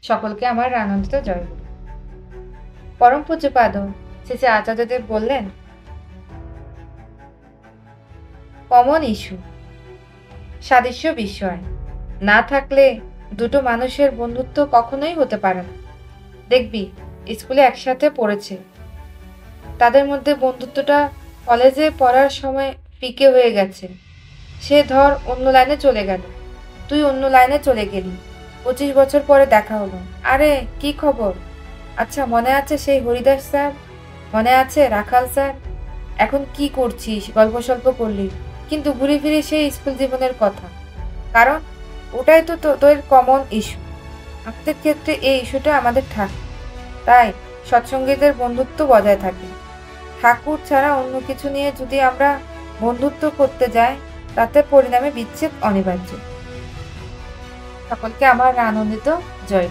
সকলকে আমার আনন্দিত জয়গুরু। পরম পূজ্যপাদ শ্রী শ্রী আচার্যদেব বললেন, কমন ইস্যু, সাদৃশ্য বিষয় না থাকলে দুটো মানুষের বন্ধুত্ব কখনোই হতে পারে না। দেখবি, স্কুলে একসাথে পড়েছে, তাদের মধ্যে বন্ধুত্বটা কলেজে পড়ার সময় ফিকে হয়ে গেছে। সে ধর অন্য লাইনে চলে গেল, তুই অন্য লাইনে চলে গেলি, 25 বছর পরে দেখা হলো। আরে কি খবর? আচ্ছা, মনে আছে সেই হরিদাস স্যার? মনে আছে রাখাল স্যার? এখন কি করছিস? গল্প সল্প করলি, কিন্তু ঘুরে ফিরে সেই স্কুল জীবনের কথা। কারণ ওটাই তো তোদের কমন ইস্যু। আমাদের ক্ষেত্রে এই ইস্যুটা আমাদের থাকে, তাই সৎসঙ্গীদের বন্ধুত্ব বজায় থাকে। ঠাকুর ছাড়া অন্য কিছু নিয়ে যদি আমরা বন্ধুত্ব করতে যাই, তাতে পরিণামে বিচ্ছেদ অনিবার্য। সকলকে আমার আনন্দিত জয়।